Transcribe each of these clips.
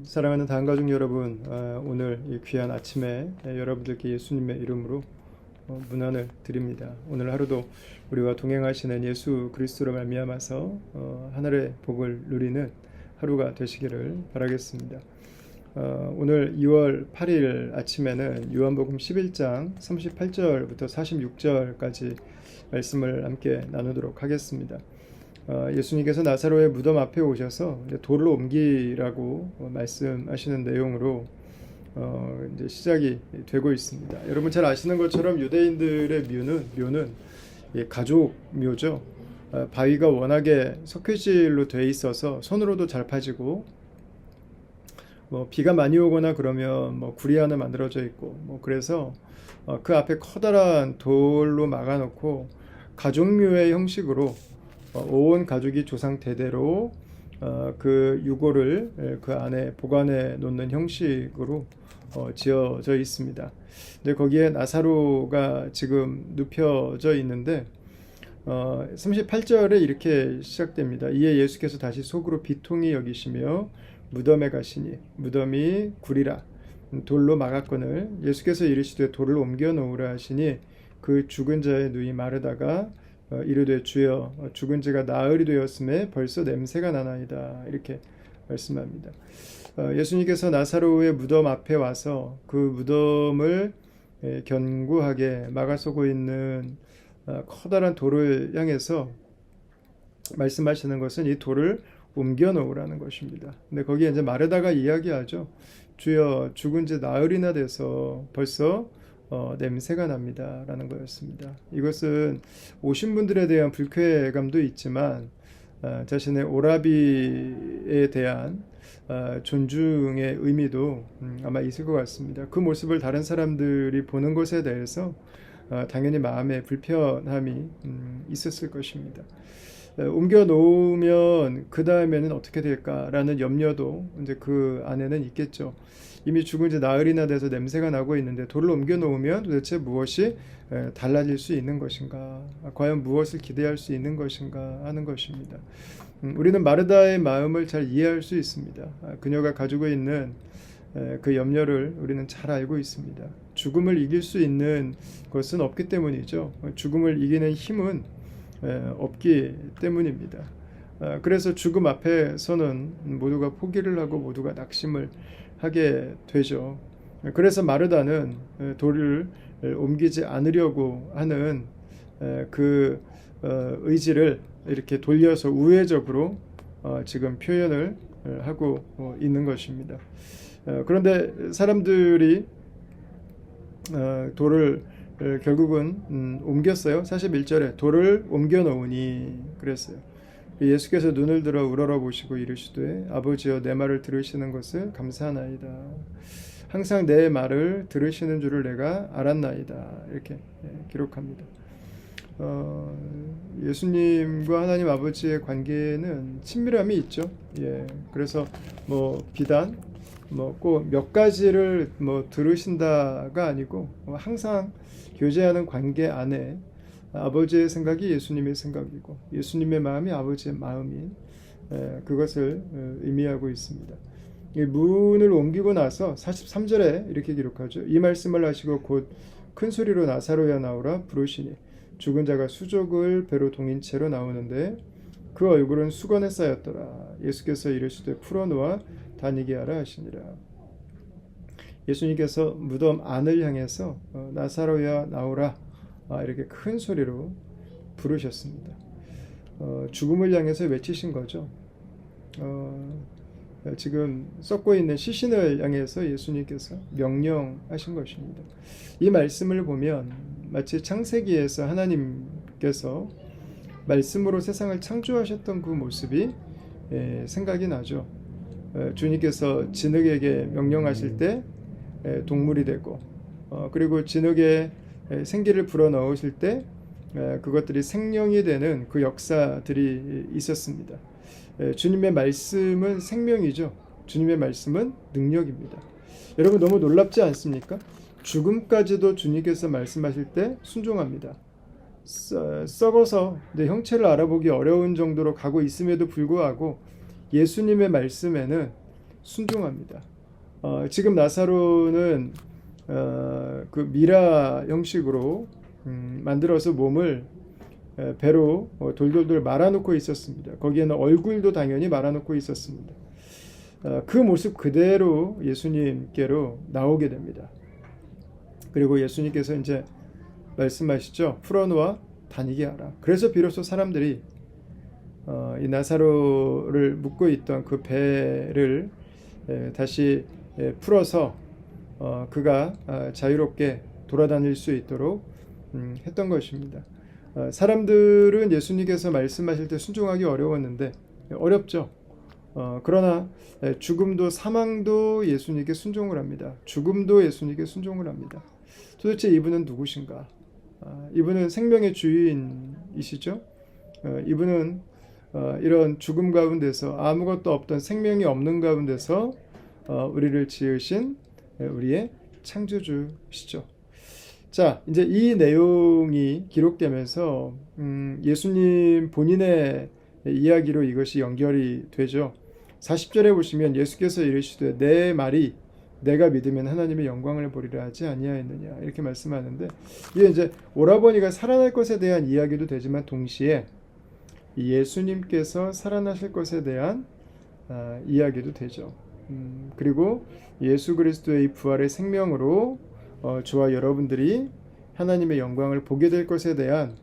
사랑하는 다한가족 여러분, 오늘 이 귀한 아침에 여러분들께 예수님의 이름으로 문안을 드립니다. 오늘 하루도 우리와 동행하시는 예수 그리스도로 말미암아서 하늘의 복을 누리는 하루가 되시기를 바라겠습니다. 오늘 2월 8일 아침에는 요한복음 11장 38절부터 46절까지 말씀을 함께 나누도록 하겠습니다. 예수님께서 나사로의 무덤 앞에 오셔서 돌을 옮기라고 말씀하시는 내용으로 이제 시작이 되고 있습니다. 여러분 잘 아시는 것처럼 유대인들의 묘는 가족 묘죠. 바위가 워낙에 석회질로 돼 있어서 손으로도 잘 파지고 비가 많이 오거나 그러면 구리 하나 만들어져 있고 그래서 그 앞에 커다란 돌로 막아놓고 가족묘의 형식으로 온 가족이 조상 대대로 그 유골을 그 안에 보관해 놓는 형식으로 지어져 있습니다. 근데 거기에 나사로가 지금 눕혀져 있는데 38절에 이렇게 시작됩니다. 이에 예수께서 다시 속으로 비통히 여기시며 무덤에 가시니 무덤이 구리라 돌로 막았거늘 예수께서 이르시되 돌을 옮겨 놓으라 하시니 그 죽은 자의 눈이 마르다가 이르되 주여 죽은 지가 나흘이 되었음에 벌써 냄새가 나나이다 이렇게 말씀합니다. 예수님께서 나사로의 무덤 앞에 와서 그 무덤을 견고하게 막아서고 있는 커다란 돌을 향해서 말씀하시는 것은 이 돌을 옮겨 놓으라는 것입니다. 근데 거기에 이제 마르다가 이야기하죠. 주여 죽은 지 나흘이나 돼서 벌써 냄새가 납니다 라는 거였습니다. 이것은 오신 분들에 대한 불쾌감도 있지만 자신의 오라비에 대한 존중의 의미도 아마 있을 것 같습니다. 그 모습을 다른 사람들이 보는 것에 대해서 당연히 마음에 불편함이 있었을 것입니다. 옮겨 놓으면 그 다음에는 어떻게 될까라는 염려도 이제 그 안에는 있겠죠. 이미 죽은 지 나흘이나 돼서 냄새가 나고 있는데 돌을 옮겨 놓으면 도대체 무엇이 달라질 수 있는 것인가? 과연 무엇을 기대할 수 있는 것인가 하는 것입니다. 우리는 마르다의 마음을 잘 이해할 수 있습니다. 그녀가 가지고 있는 그 염려를 우리는 잘 알고 있습니다. 죽음을 이길 수 있는 것은 없기 때문이죠. 죽음을 이기는 힘은 없기 때문입니다. 그래서 죽음 앞에서는 모두가 포기를 하고 모두가 낙심을 하게 되죠. 그래서 마르다는 돌을 옮기지 않으려고 하는 그 의지를 이렇게 돌려서 우회적으로 지금 표현을 하고 있는 것입니다. 그런데 사람들이 돌을 결국은 옮겼어요. 41절에 돌을 옮겨 놓으니 그랬어요. 예수께서 눈을 들어 우러러 보시고 이르시되 아버지여 내 말을 들으시는 것을 감사하나이다. 항상 내 말을 들으시는 줄을 내가 알았나이다. 이렇게 기록합니다. 예수님과 하나님 아버지의 관계는 친밀함이 있죠. 그래서 비단 꼭 몇 가지를 들으신다가 아니고 항상 교제하는 관계 안에 아버지의 생각이 예수님의 생각이고 예수님의 마음이 아버지의 마음인 그것을 의미하고 있습니다. 이 문을 옮기고 나서 43절에 이렇게 기록하죠. 이 말씀을 하시고 곧 큰 소리로 나사로야 나오라 부르시니 죽은 자가 수족을 배로 동인 채로 나오는데 그 얼굴은 수건에 쌓였더라. 예수께서 이르시되 풀어놓아 다니게 하라 하시니라. 예수님께서 무덤 안을 향해서 나사로야 나오라 이렇게 큰 소리로 부르셨습니다. 죽음을 향해서 외치신 거죠. 지금 썩고 있는 시신을 향해서 예수님께서 명령하신 것입니다. 이 말씀을 보면 마치 창세기에서 하나님께서 말씀으로 세상을 창조하셨던 그 모습이 생각이 나죠. 주님께서 진흙에게 명령하실 때 동물이 되고 그리고 진흙에 생기를 불어넣으실 때 그것들이 생명이 되는 그 역사들이 있었습니다. 주님의 말씀은 생명이죠. 주님의 말씀은 능력입니다. 여러분 너무 놀랍지 않습니까? 죽음까지도 주님께서 말씀하실 때 순종합니다. 썩어서 내 형체를 알아보기 어려운 정도로 가고 있음에도 불구하고 예수님의 말씀에는 순종합니다. 지금 나사로는 그 미라 형식으로 만들어서 몸을 배로 돌돌돌 말아놓고 있었습니다. 거기에는 얼굴도 당연히 말아놓고 있었습니다. 그 모습 그대로 예수님께로 나오게 됩니다. 그리고 예수님께서 이제 말씀하시죠. 풀어놓아 다니게 하라. 그래서 비로소 사람들이 이 나사로를 묶고 있던 그 배를 다시 풀어서 그가 자유롭게 돌아다닐 수 있도록 했던 것입니다. 사람들은 예수님께서 말씀하실 때 순종하기 어려웠는데 어렵죠. 그러나 죽음도 사망도 예수님께 순종을 합니다. 죽음도 예수님께 순종을 합니다. 도대체 이분은 누구신가? 이분은 생명의 주인이시죠. 이분은 이런 죽음 가운데서 아무것도 없던 생명이 없는 가운데서 우리를 지으신 우리의 창조주시죠. 자, 이제 이 내용이 기록되면서 예수님 본인의 이야기로 이것이 연결이 되죠. 40절에 보시면 예수께서 이르시되 내 말이 내가 믿으면 하나님의 영광을 보리라 하지 아니하였느냐 이렇게 말씀하는데, 이게 이제 오라버니가 살아날 것에 대한 이야기도 되지만 동시에 예수님께서 살아나실 것에 대한 이야기도 되죠. 그리고 예수 그리스도의 이 부활의 생명으로 저와 여러분들이 하나님의 영광을 보게 될 것에 대한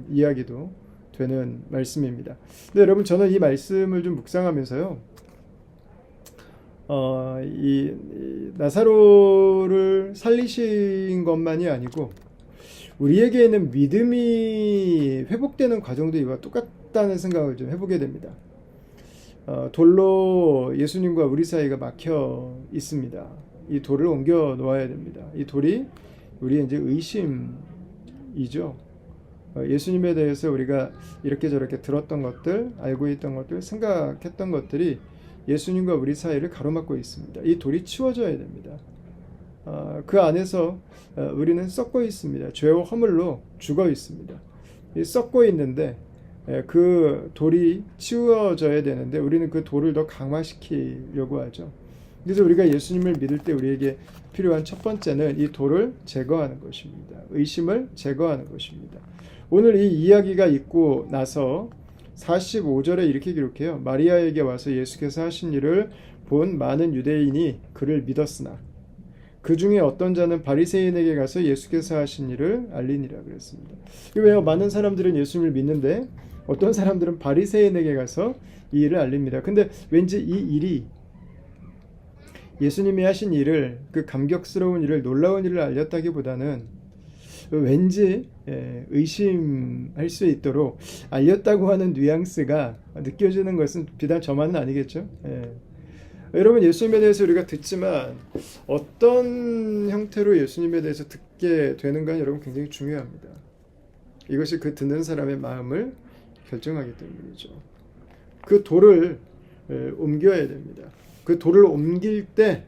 이야기도 되는 말씀입니다. 근데 여러분, 저는 이 말씀을 좀 묵상하면서요, 이 나사로를 살리신 것만이 아니고 우리에게 있는 믿음이 회복되는 과정도 이와 똑같다는 생각을 좀 해보게 됩니다. 돌로 예수님과 우리 사이가 막혀 있습니다. 이 돌을 옮겨 놓아야 됩니다. 이 돌이 우리의 이제 의심이죠. 예수님에 대해서 우리가 이렇게 저렇게 들었던 것들, 알고 있던 것들, 생각했던 것들이 예수님과 우리 사이를 가로막고 있습니다. 이 돌이 치워져야 됩니다. 그 안에서 우리는 썩고 있습니다. 죄와 허물로 죽어 있습니다. 썩고 있는데 그 돌이 치워져야 되는데 우리는 그 돌을 더 강화시키려고 하죠. 그래서 우리가 예수님을 믿을 때 우리에게 필요한 첫 번째는 이 돌을 제거하는 것입니다. 의심을 제거하는 것입니다. 오늘 이 이야기가 있고 나서 45절에 이렇게 기록해요. 마리아에게 와서 예수께서 하신 일을 본 많은 유대인이 그를 믿었으나 그 중에 어떤 자는 바리새인에게 가서 예수께서 하신 일을 알리니라 그랬습니다. 왜요? 많은 사람들은 예수님을 믿는데 어떤 사람들은 바리새인에게 가서 이 일을 알립니다. 근데 왠지 이 일이 예수님이 하신 일을, 그 감격스러운 일을, 놀라운 일을 알렸다기보다는 왠지 의심할 수 있도록 알렸다고 하는 뉘앙스가 느껴지는 것은 비단 저만은 아니겠죠. 여러분, 예수님에 대해서 우리가 듣지만 어떤 형태로 예수님에 대해서 듣게 되는가 여러분 굉장히 중요합니다. 이것이 그 듣는 사람의 마음을 결정하기 때문이죠. 그 돌을 옮겨야 됩니다. 그 돌을 옮길 때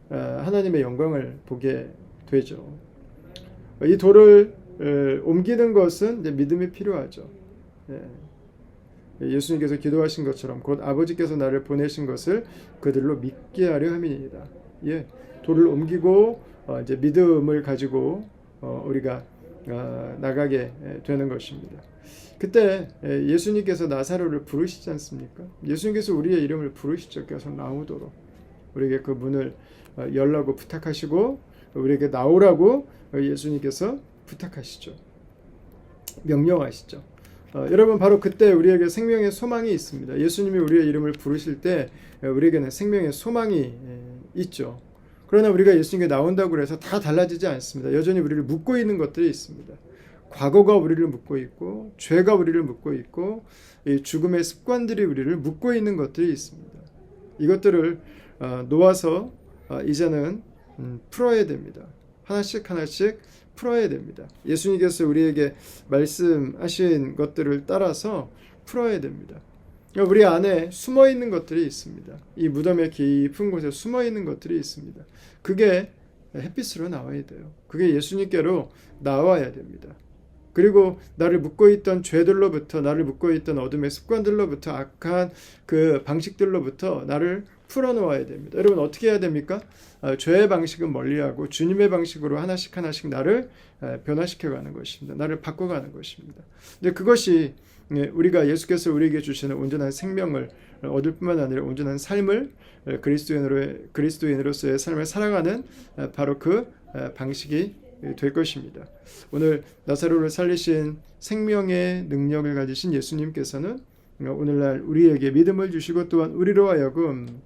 하나님의 영광을 보게 되죠. 이 돌을 옮기는 것은 이제 믿음이 필요하죠. 예수님께서 기도하신 것처럼 곧 아버지께서 나를 보내신 것을 그들로 믿게 하려 함이니이다. 돌을 옮기고 이제 믿음을 가지고 우리가 나가게 되는 것입니다. 그때 예수님께서 나사로를 부르시지 않습니까? 예수님께서 우리의 이름을 부르시죠. 계속 나오도록 우리에게 그 문을 열라고 부탁하시고 우리에게 나오라고 예수님께서 부탁하시죠. 명령하시죠. 여러분, 바로 그때 우리에게 생명의 소망이 있습니다. 예수님이 우리의 이름을 부르실 때 우리에게는 생명의 소망이 있죠. 그러나 우리가 예수님께 나온다고 해서 다 달라지지 않습니다. 여전히 우리를 묶고 있는 것들이 있습니다. 과거가 우리를 묶고 있고, 죄가 우리를 묶고 있고, 이 죽음의 습관들이 우리를 묶고 있는 것들이 있습니다. 이것들을 놓아서 이제는 풀어야 됩니다. 하나씩 하나씩 풀어야 됩니다. 예수님께서 우리에게 말씀하신 것들을 따라서 풀어야 됩니다. 우리 안에 숨어 있는 것들이 있습니다. 이 무덤의 깊은 곳에 숨어 있는 것들이 있습니다. 그게 햇빛으로 나와야 돼요. 그게 예수님께로 나와야 됩니다. 그리고 나를 묶고 있던 죄들로부터, 나를 묶고 있던 어둠의 습관들로부터, 악한 그 방식들로부터 나를 풀어놓아야 됩니다. 여러분 어떻게 해야 됩니까? 죄의 방식은 멀리하고 주님의 방식으로 하나씩 나를 변화시켜가는 것입니다. 나를 바꿔가는 것입니다. 근데 그것이 우리가 예수께서 우리에게 주시는 온전한 생명을 얻을 뿐만 아니라 온전한 삶을 그리스도인으로서의 삶을 살아가는 바로 그 방식이 될 것입니다. 오늘 나사로를 살리신 생명의 능력을 가지신 예수님께서는 오늘날 우리에게 믿음을 주시고 또한 우리로 하여금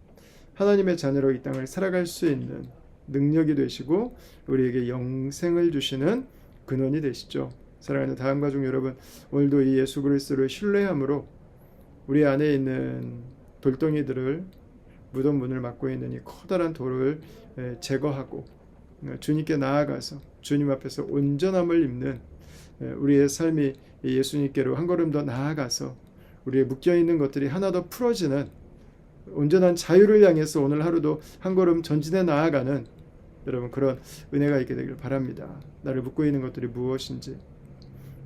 하나님의 자녀로 이 땅을 살아갈 수 있는 능력이 되시고 우리에게 영생을 주시는 근원이 되시죠. 사랑하는 다음가족 여러분, 오늘도 이 예수 그리스도를 신뢰함으로 우리 안에 있는 돌덩이들을 무덤 문을 막고 있는 이 커다란 돌을 제거하고 주님께 나아가서 주님 앞에서 온전함을 입는 우리의 삶이 예수님께로 한 걸음 더 나아가서 우리의 묶여있는 것들이 하나 더 풀어지는 온전한 자유를 향해서 오늘 하루도 한 걸음 전진해 나아가는 여러분 그런 은혜가 있게 되길 바랍니다. 나를 묶고 있는 것들이 무엇인지,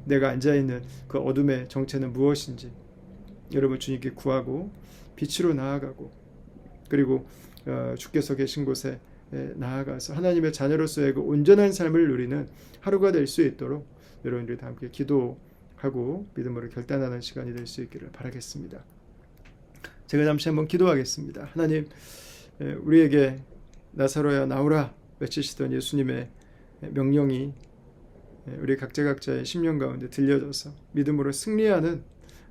내가 앉아있는 그 어둠의 정체는 무엇인지 여러분 주님께 구하고 빛으로 나아가고 그리고 주께서 계신 곳에 나아가서 하나님의 자녀로서의 그 온전한 삶을 누리는 하루가 될 수 있도록 여러분들이 다 함께 기도하고 믿음으로 결단하는 시간이 될 수 있기를 바라겠습니다. 제가 잠시 한번 기도하겠습니다. 하나님, 우리에게 나사로야 나오라 외치시던 예수님의 명령이 우리 각자의 심령 가운데 들려져서 믿음으로 승리하는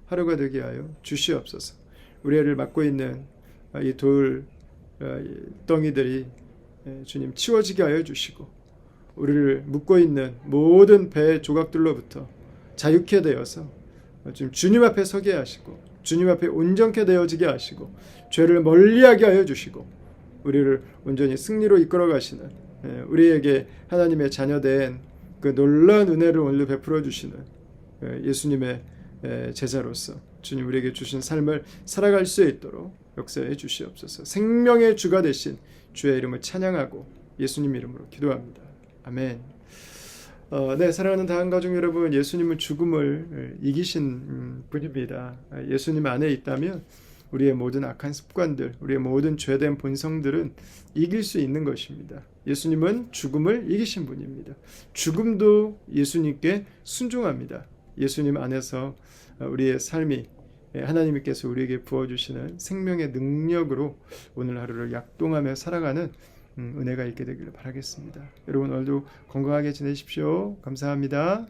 하루가 되게 하여 주시옵소서. 우리를 막고 있는 이 돌 덩이들이 주님 치워지게 하여 주시고 우리를 묶고 있는 모든 배의 조각들로부터 자유케 되어서 주님 앞에 서게 하시고 주님 앞에 온전케 되어지게 하시고 죄를 멀리하게 하여 주시고 우리를 온전히 승리로 이끌어 가시는 우리에게 하나님의 자녀된 그 놀라운 은혜를 오늘도 베풀어 주시는 예수님의 제자로서 주님 우리에게 주신 삶을 살아갈 수 있도록 역사해 주시옵소서. 생명의 주가 되신 주의 이름을 찬양하고 예수님 이름으로 기도합니다. 아멘. 네, 사랑하는 다음가족 여러분, 예수님은 죽음을 이기신 분입니다. 예수님 안에 있다면 우리의 모든 악한 습관들, 우리의 모든 죄된 본성들은 이길 수 있는 것입니다. 예수님은 죽음을 이기신 분입니다. 죽음도 예수님께 순종합니다. 예수님 안에서 우리의 삶이 하나님께서 우리에게 부어주시는 생명의 능력으로 오늘 하루를 약동하며 살아가는 은혜가 있게 되기를 바라겠습니다. 여러분 오늘도 건강하게 지내십시오. 감사합니다.